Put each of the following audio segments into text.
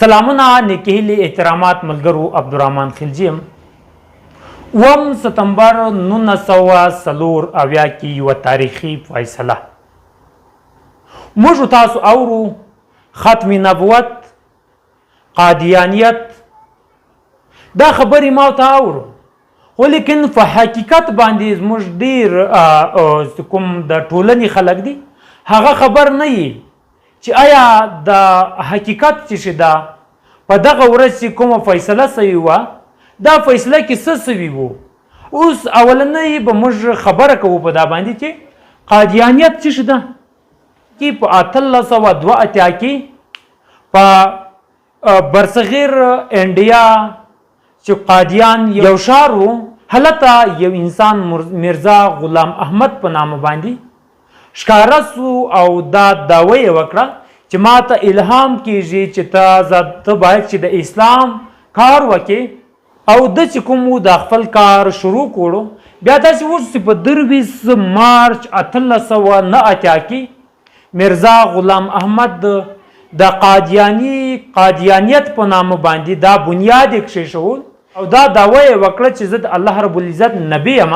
سلامونه نیکې هیلې احترامات ملګرو عبدالرحمن خلجي یم. 9 ستمبر 1904 کې یوه تاریخي فیصله موږ تاسو اورو ختم نبوت قادیانیت دا خبرې ما ته اورو خو لیکن په حقیقت باندې زموږ ډېر کوم د ټولنې خلک دي هغه خبر نه یي چې آیا د حقیقت چې ده په دغه ورځ چې کومه فیصله سوې وه دا فیصله کې څه سوي وو. اوس اولنی به موږ خبره کوو په دا باندې چې قادیانیت څه ده کې په 1802 کې په برصغیر انډیا چې قادیان یو ښار و هلته یو انسان مرزا غلام احمد په نامه باندې ښکاره سو او دا دعوه یې وکړه چې ما ته الهام کیږي چې ته باید چې د اسلام کار وکړې او د چې کوم د خپل کار شروع کړو. بیا داسې وشو چې په 23 مارچ 1809 کې مرزا غلام احمد د قادیانیت په نامه باندې دا بنیاد یې کښېښول او دا دعوه یې وکړه چې زه د الله رب العزت نبی یم.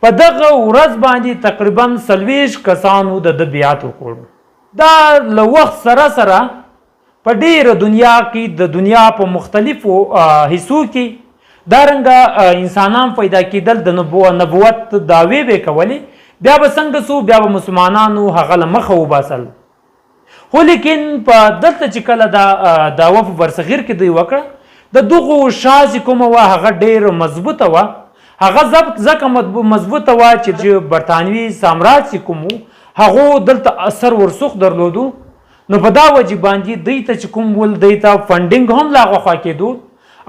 په دغه ورځ باندې تقریبا 40 کسانو د بیعت وکړو. دا له وخت سره سره په ډیره دنیا کې د دنیا په مختلفو حصو کې دارنګه انسانان پیدا کېدل د نبوت دعوې به کولې. بیا به څنګه سو بیا به مسلمانانو هغه له مخه وباسل. خو لیکن په دلته چې کله دا دعوه په برصغیر کې دوی وکړه د دغو شا چې کومه وه هغه ډېر مضبوطه وه. هغه ځکه مضبوطه وه چې برطانوي سامراج چې کوم هغو دلته اثر ورسوخ درلودو نو په دا وجې باندې دوی ته چې کوم ول دوی ته فنډینګ هم له هغه خوا کېدو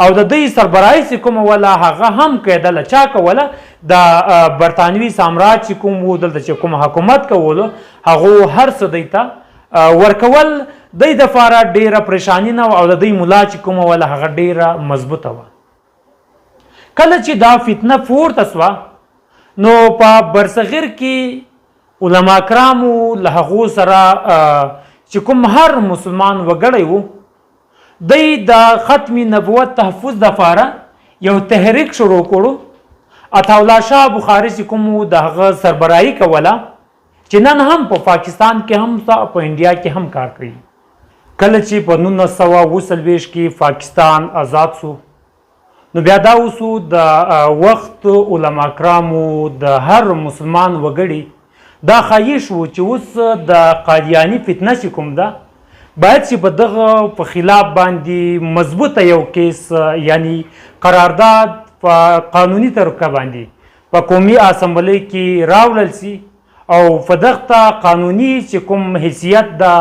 او د دوی سربراهي چې کومه وله هغه هم کېدله چا کوله د برطانوي سامراج چې کوم و دلته چې کوم حکومت کولو هغو هر څه دوی ته ورکول دوی دپاره ډېره پریشاني نه وه او د دوی ملا چې کومه وله هغه ډېره مضبوطه وه. کله چې دا فتنه پورته سوه نو په برصغیر کې علما کرامو له هغو سره چې کوم هر مسلمان وګړی و دوی د ختم نبوت تحفظ دپاره یو تحریک شروع کړو. عطاالله شاه بخاري چې کوم د هغه سربراهي کوله چې نن هم په پاکستان کې هم په انډیا کې هم کار کوي. کله چې په 1940 کې پاکستان آزاد سو نو بیا دا اوسو د وخت علما کرامو د هر مسلمان وګړي دا خواهش و چې اوس د قادیاني فتنه چې کوم ده باید چې په دغه په خلاف باندې مضبوطه یو کیس یعنی قرارداد په قانوني طریقه باندې په قومي اسمبلی کې راوړل سي او په دغه قانوني چې کوم حیثیت ده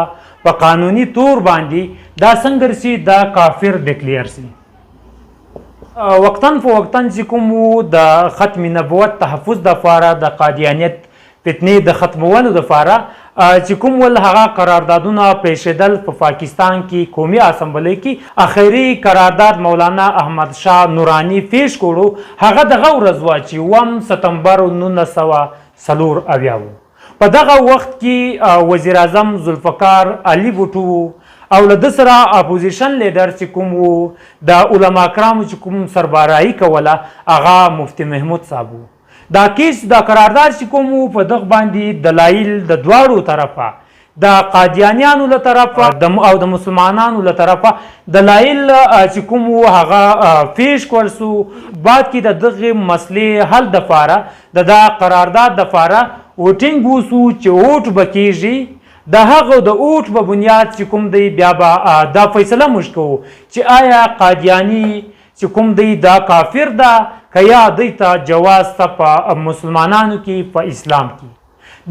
په قانوني طور باندې دا څنګه رسي دا کافر ډکلیر سي. وقتاً فوقتاً چې کوم د ختم نبوت تحفظ دپاره د قادیانیت فتنې د ختمولو دپاره چې کوم ول هغه قراردادونه پیښېدل په پاکستان کې قومي اسمبلی کې اخري قرارداد مولانا احمد شاه نوراني پیش کړو. هغه دغه ورځ وه چې 9 ستمبر 1904 و. په دغه وخت کې وزیر اعظم ذوالفقار علي بوټو او له ده سره اپوزیشن لیډر چې کوم و د علما کرامو چې کوم سربراهي کوله هغه مفتي محمود صاحب و. دا کیس دا قرارداد چې کوم په دغه باندې دلایل د دواړو طرفه د قادیانیانو له طرفه او د مسلمانانو له طرفه دلایل چې کوم هغه پیش کړل سو. بعد کې د دغه مسلې حل دپاره د قرارداد دپاره ووټینګ وسو چې ووټ به کیږي. د هغه د اوټ په بنیاد چې کوم دی بیا به دا فیصله موږ کوو چې آیا قادیاني چې کوم دی دا کافر ده که یا دوی ته جواز ته په مسلمانانو کې په اسلام کې.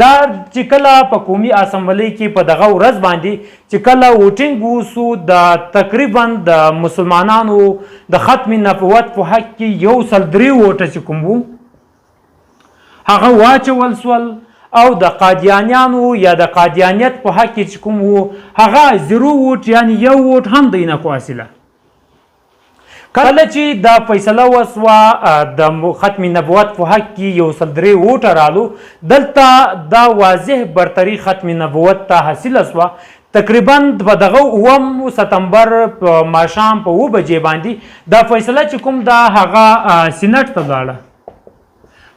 دا چې کله په قومي اسمبلی کې په دغه ورځ باندې چې کله ووټینګ وسو د تقریبا د مسلمانانو د ختم نبوت په حق کې 103 ووټه چې کوم وو هغه واچول سول او د قادیانیانو یا د قادیانیت په حق کې چې کوم وو هغه 0 ووټ یعنی یو ووټ هم دوی نه کواسله. کله چې دا فیصله وسوه د ختم نبوت په حق کې 103 ووټه رالو دلته دا واضح برتري ختم نبوت ته حاصله سوه تقریبا په دغه 9 سپتمبر په ماښام په 9 بجې باندې دا فیصله چې کوم دا هغه سینټ ته لاړه.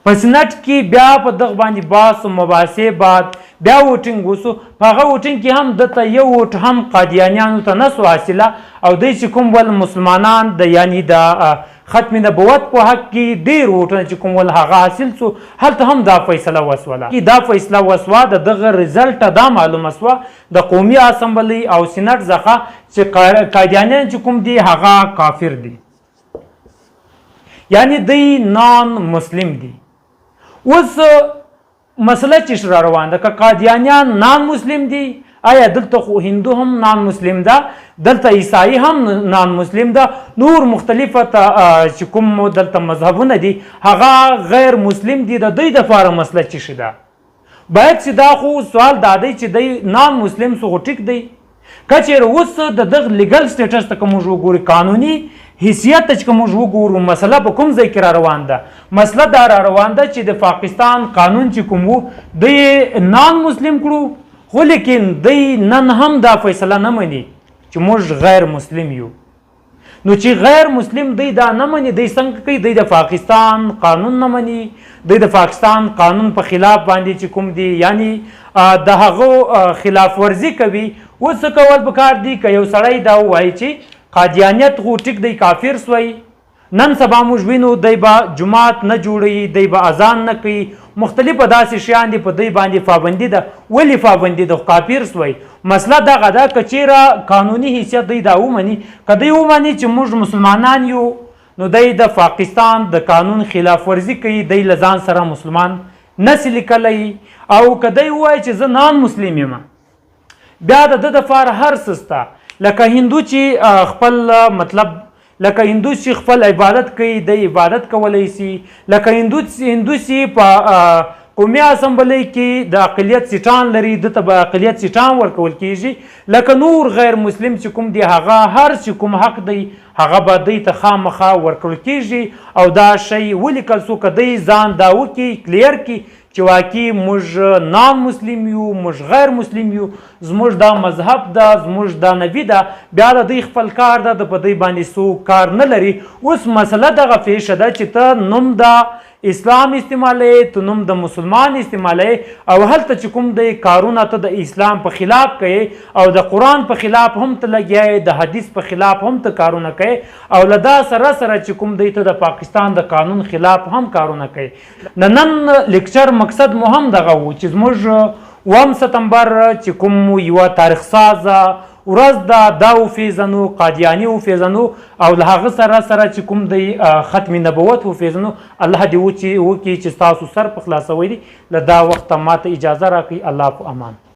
په سینټ کې بیا په دغه باندې بحث و مباحثې بعد بیا ووټینګ وسو. په هغه ووټینګ کې هم دته یو ووټ هم قادیانیانو ته نه سو حاصله او دوی چې کوم ول مسلمانان د یعنی د ختم نبوت په حق کې ډېر ووټونه چې کوم ول هغه حاصل سو. هلته هم دا فیصله وسوله. دا فیصله وسوه د دغه رزلټ دا معلومه سوه د قومي اسمبلی او سینټ څخه چې قادیانیان چې کوم دي هغه کافر دي، یعنی دوی نان مسلم دي. اوس مسله چې را روان ده که قادیانیان نان مسلم دي، آیا دلته خو هندو هم نان مسلم ده، دلته عیسائی هم نان مسلم ده، نور مختلفه چې کوم دلته مذهبونه دي هغه غیر مسلم دي. د دوی دپاره مسله چې شي ده باید چې دا خو سوال دا دی چې دی نان مسلم سو خو ټیک دی. که چېرې اوس د دغه لیګل سټیټس ته که موږ وګورو، قانوني حیثیت ته چې موږ وګورو، مسله په کوم ځای کې را روان ده؟ مسله دا را روان ده چې د پاکستان قانون چې کوم و دوی نان مسلم کړو، خو لیکن دوی نن هم دا فیصله نه مني چې موږ غیر مسلم یو. نو چې غیر مسلم دوی دا نه مني، دوی څنګه کوي؟ دوی د پاکستان قانون نه مني، دوی د پاکستان قانون په خلاف باندې چې کوم دي یعنی د هغو خلاف ورزي کوي. اوس څه کول پکار دي؟ که یو سړی دا ووایي چې قادیانیت خو ټیک دی، کافر سوی، نن سبا موږ وینو دی به جماعت نه جوړوي، دی به اذان نه کوي، مختلفه داسې شیان دي په دوی باندې پابندي ده. ولې پابندي ده؟ کافر سوی. مسله دغه ده که چېرې قانوني حیثیت دوی دا ومني، که دوی ومني چې موږ مسلمانان یو، نو دوی د پاکستان د قانون خلاف ورزي کوي، دوی له ځان سره مسلمان نسي لیکلی. او که دوی ووایي چې زه نان مسلم یم، بیا د ده دپاره هر څه شته. لکه هندو چې خپل مطلب لکه هندو چې خپل عبادت کوي، د عبادت کولی سي. لکه هندو چې په قومي اسمبلی کې د اقلیت سیټان لري، دته به اقلیت سیټان ورکول کیږي. لکه نور غیر مسلم چې کوم دی هغه هر چې کوم حق دی هغه به دوی ته خامخا ورکول کیږي. او دا شی ولیکل سو که دوی ځان دا وکړي کلیر کړي چې واقعي موږ نان مسلم یو، موږ غیر مسلم یو، زموږ دا مذهب ده، زموږ دا نبی ده، بیا د دوی خپل کار ده، د په دوی باندې څوک کار نه لري. اوس مسله دغه پیښه ده چې ته نوم د اسلام استعمالوي، ته نوم د مسلمان استعمالوي، او هلته چې کوم دی کارونه ته د اسلام په خلاف کوي او د قرآن په خلاف هم ته لګیایې، د حدیث په خلاف هم ته کارونه کوي، او له دا سره سره چې کوم دی ته د پاکستان د قانون خلاف هم کارونه کوي. د نن لیکچر مقصد مو هم دغه و چې زموږ 9 سپتمبر چې کوم یوه تاریخ سازه ورځ ده دا وپېژنو، قادیاني وپېژنو، او له هغه سره سره چې کوم دی ختم نبوت وپېژنو. الله دې وکړي چې ستاسو سر په خلاصوي. له دا وخته ماته اجازه راکړئ. الله په امان.